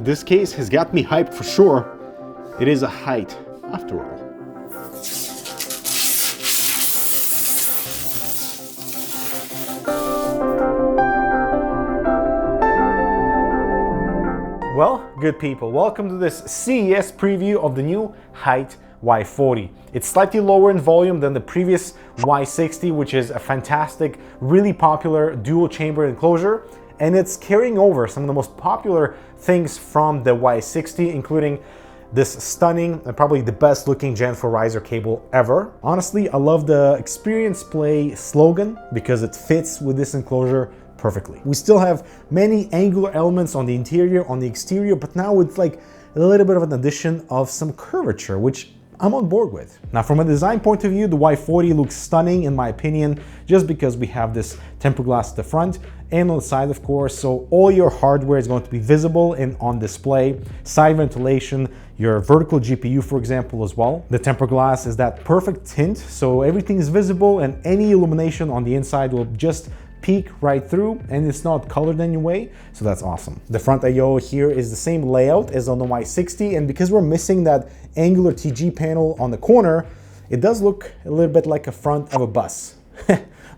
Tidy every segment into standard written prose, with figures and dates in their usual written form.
this case has got me hyped for sure. It is a Hyte, after all. Well, good people, welcome to this CES preview of the new Hyte Y40. It's slightly lower in volume than the previous Y60, which is a fantastic, really popular dual chamber enclosure, and it's carrying over some of the most popular things from the Y60, including this stunning and probably the best looking Gen 4 riser cable ever. Honestly, I love the Experience Play slogan because it fits with this enclosure perfectly. We still have many angular elements on the interior, on the exterior, but now it's like a little bit of an addition of some curvature, which I'm on board with. Now, from a design point of view, the Y40 looks stunning in my opinion, just because we have this tempered glass at the front and on the side, of course, so all your hardware is going to be visible and on display. Side ventilation, your vertical GPU, for example, as well. The tempered glass is that perfect tint, so everything is visible and any illumination on the inside will just peek right through, and it's not colored anyway, so that's awesome. The front I/O here is the same layout as on the Y60, and because we're missing that angular TG panel on the corner, it does look a little bit like a front of a bus.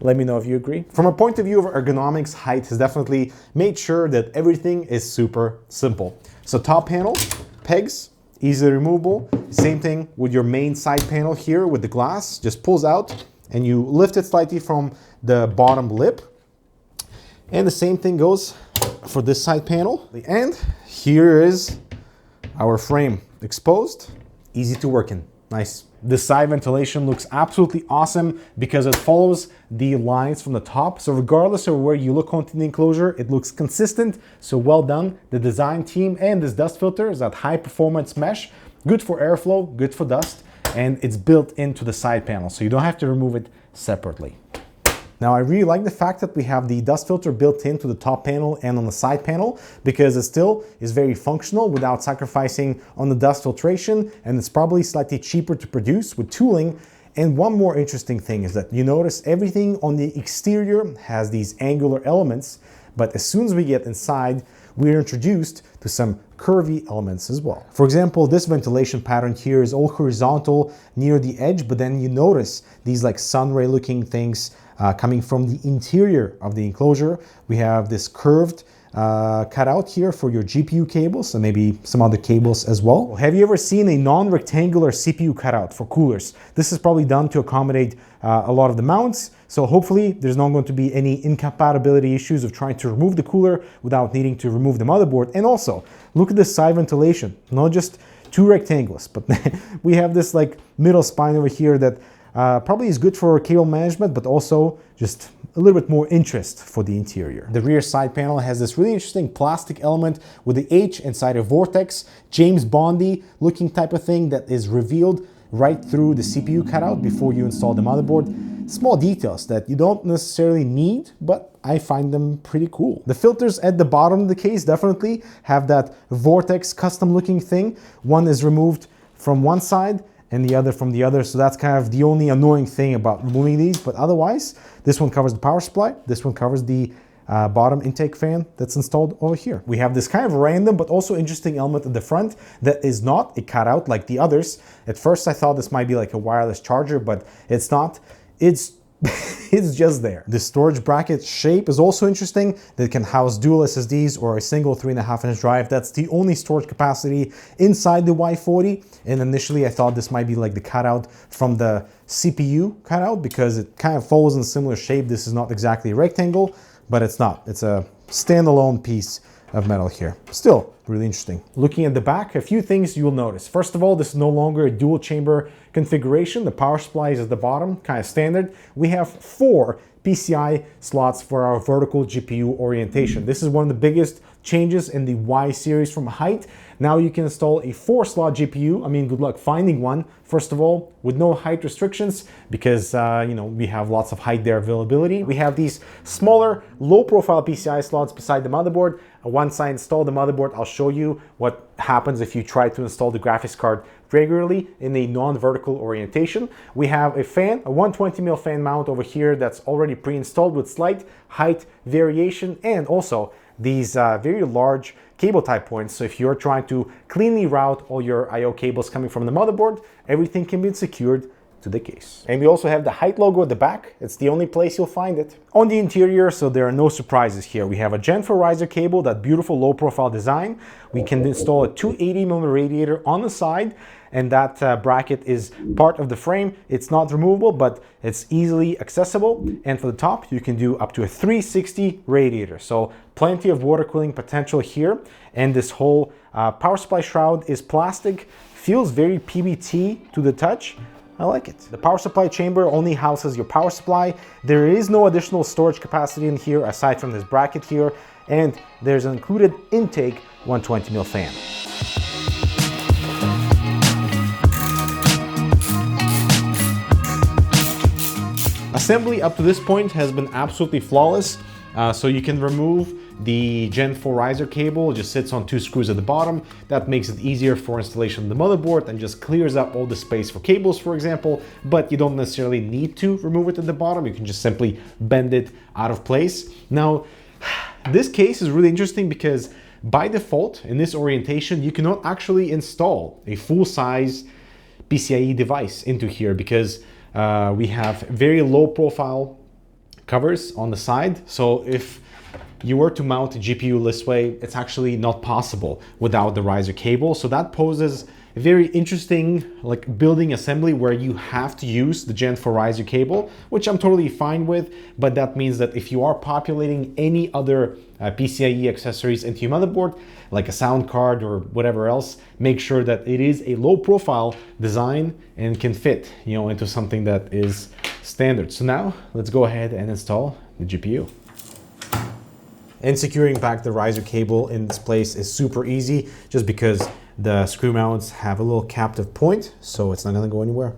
Let me know if you agree. From a point of view of ergonomics, Hyte has definitely made sure that everything is super simple. So top panel, pegs, easily removable. Same thing with your main side panel here with the glass, just pulls out and you lift it slightly from the bottom lip. And the same thing goes for this side panel. And here is our frame exposed, easy to work in, nice. The side ventilation looks absolutely awesome because it follows the lines from the top. So regardless of where you look onto the enclosure, it looks consistent, so well done. The design team, and this dust filter is that high performance mesh, good for airflow, good for dust, and it's built into the side panel, so you don't have to remove it separately. Now, I really like the fact that we have the dust filter built into the top panel and on the side panel, because it still is very functional without sacrificing on the dust filtration, and it's probably slightly cheaper to produce with tooling. And one more interesting thing is that you notice everything on the exterior has these angular elements, but as soon as we get inside, we're introduced to some curvy elements as well. For example, this ventilation pattern here is all horizontal near the edge, but then you notice these like sunray looking things coming from the interior of the enclosure. We have this curved cutout here for your GPU cables and maybe some other cables as well. Have you ever seen a non-rectangular CPU cutout for coolers? This is probably done to accommodate a lot of the mounts, so hopefully there's not going to be any incompatibility issues of trying to remove the cooler without needing to remove the motherboard. And also, look at this side ventilation, not just two rectangles, but we have this like middle spine over here that probably is good for cable management, but also just a little bit more interest for the interior. The rear side panel has this really interesting plastic element with the H inside a vortex, James Bondy looking type of thing that is revealed right through the CPU cutout before you install the motherboard. Small details that you don't necessarily need, but I find them pretty cool. The filters at the bottom of the case definitely have that vortex custom looking thing. One is removed from one side and the other from the other, so that's kind of the only annoying thing about removing these, but otherwise, this one covers the power supply, this one covers the bottom intake fan that's installed over here. We have this kind of random but also interesting element at the front that is not a cutout like the others. At first I thought this might be like a wireless charger, but it's not. It's it's just there. The storage bracket shape is also interesting. That can house dual SSDs or a single 3.5-inch drive. That's the only storage capacity inside the Y40. And initially I thought this might be like the cutout from the CPU cutout because it kind of follows in a similar shape. This is not exactly a rectangle, but it's not. It's a standalone piece of metal here. Still really interesting. Looking at the back, a few things you'll notice. First of all, this is no longer a dual chamber configuration. The power supply is at the bottom, kind of standard. We have 4 PCI slots for our vertical GPU orientation. This is one of the biggest changes in the Y series from Hyte. Now you can install a 4-slot GPU. I mean, good luck finding one. First of all, with no height restrictions, because you know, we have lots of height there availability. We have these smaller, low-profile PCI slots beside the motherboard. Once I install the motherboard, I'll show you what happens if you try to install the graphics card regularly in a non-vertical orientation. We have a fan, a 120mm fan mount over here that's already pre-installed with slight height variation, and also these very large cable tie points. So if you're trying to cleanly route all your I/O cables coming from the motherboard, everything can be secured to the case. And we also have the Hyte logo at the back. It's the only place you'll find it. On the interior, so there are no surprises here. We have a Gen 4 riser cable, that beautiful low profile design. We can install a 280mm radiator on the side, and that bracket is part of the frame. It's not removable, but it's easily accessible. And for the top, you can do up to a 360 radiator. So plenty of water cooling potential here. And this whole power supply shroud is plastic, feels very PBT to the touch. I like it. The power supply chamber only houses your power supply. There is no additional storage capacity in here aside from this bracket here, and there's an included intake 120mm fan. Assembly up to this point has been absolutely flawless. So you can remove the Gen 4 riser cable. It just sits on 2 screws at the bottom. That makes it easier for installation of the motherboard and just clears up all the space for cables, for example, but you don't necessarily need to remove it at the bottom. You can just simply bend it out of place. Now, this case is really interesting because by default, in this orientation, you cannot actually install a full-size PCIe device into here because we have very low profile covers on the side. So if you were to mount a GPU this way, it's actually not possible without the riser cable. So that poses a very interesting building assembly where you have to use the Gen 4 riser cable, which I'm totally fine with. But that means that if you are populating any other PCIe accessories into your motherboard, like a sound card or whatever else, make sure that it is a low profile design and can fit, into something that is standard. So now let's go ahead and install the GPU. And securing back the riser cable in this place is super easy just because the screw mounts have a little captive point, so it's not gonna go anywhere.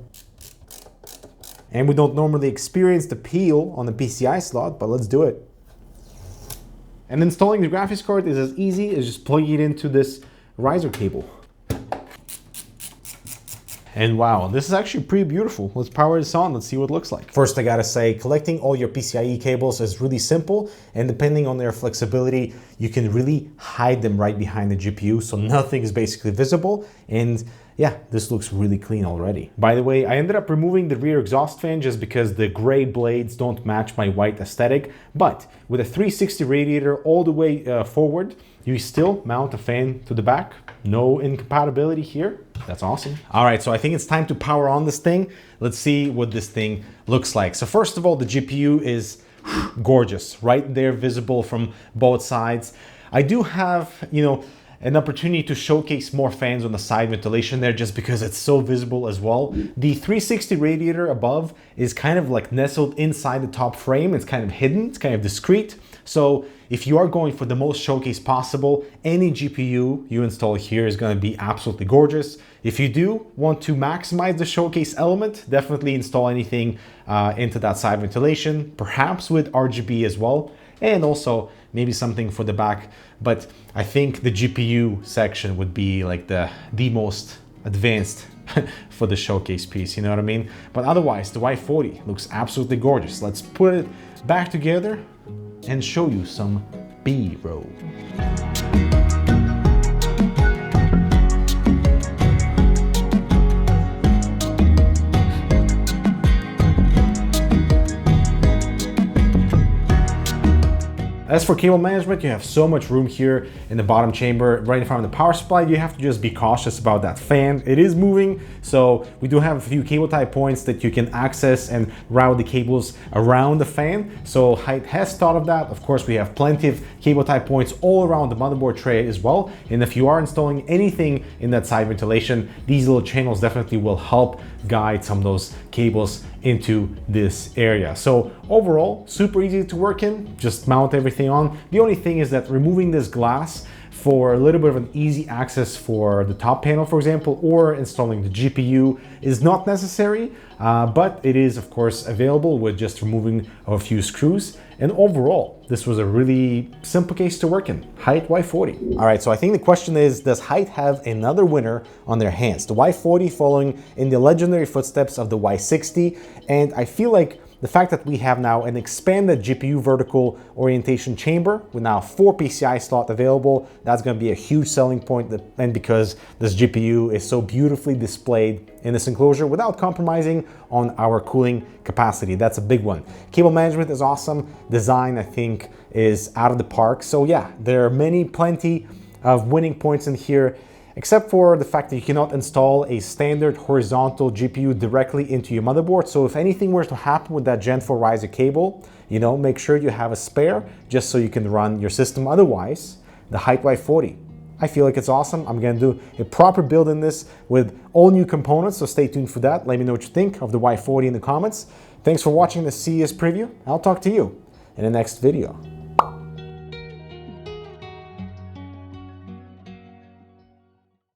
And we don't normally experience the peel on the PCI slot, but let's do it. And installing the graphics card is as easy as just plugging it into this riser cable. And wow, this is actually pretty beautiful. Let's power this on, let's see what it looks like. First, I gotta say, collecting all your PCIe cables is really simple, and depending on their flexibility, you can really hide them right behind the GPU, so nothing is basically visible. And yeah, this looks really clean already. By the way, I ended up removing the rear exhaust fan just because the gray blades don't match my white aesthetic, but with a 360 radiator all the way forward, you still mount a fan to the back. No incompatibility here. That's awesome. All right, so I think it's time to power on this thing. Let's see what this thing looks like. So first of all, the GPU is gorgeous, right there, visible from both sides. I do have, an opportunity to showcase more fans on the side ventilation there just because it's so visible as well. The 360 radiator above is kind of nestled inside the top frame. It's kind of hidden, it's kind of discreet. So if you are going for the most showcase possible, any GPU you install here is going to be absolutely gorgeous. If you do want to maximize the showcase element, definitely install anything into that side ventilation, perhaps with RGB as well, and also maybe something for the back. But I think the GPU section would be the most advanced for the showcase piece, you know what I mean? But otherwise, the Y40 looks absolutely gorgeous. Let's put it back together and show you some B-roll. As for cable management, you have so much room here in the bottom chamber, right in front of the power supply. You have to just be cautious about that fan. It is moving, so we do have a few cable tie points that you can access and route the cables around the fan. So Hyte has thought of that. Of course, we have plenty of cable tie points all around the motherboard tray as well. And if you are installing anything in that side ventilation, these little channels definitely will help guide some of those cables into this area. So overall, super easy to work in, just mount everything on. The only thing is that removing this glass for a little bit of an easy access for the top panel, for example, or installing the GPU is not necessary, but it is of course available with just removing a few screws. And overall, this was a really simple case to work in. Hyte Y40. All right, so I think the question is, does Hyte have another winner on their hands? The Y40 following in the legendary footsteps of the Y60, and I feel like the fact that we have now an expanded GPU vertical orientation chamber with now 4 PCI slots available, that's going to be a huge selling point, and because this GPU is so beautifully displayed in this enclosure without compromising on our cooling capacity. That's a big one. Cable management is awesome. Design, I think, is out of the park. So yeah, there are plenty of winning points in here, except for the fact that you cannot install a standard horizontal GPU directly into your motherboard. So if anything were to happen with that Gen 4 riser cable, make sure you have a spare just so you can run your system. Otherwise, the Hyte Y40, I feel like it's awesome. I'm gonna do a proper build in this with all new components, so stay tuned for that. Let me know what you think of the Y40 in the comments. Thanks for watching the CES preview. I'll talk to you in the next video.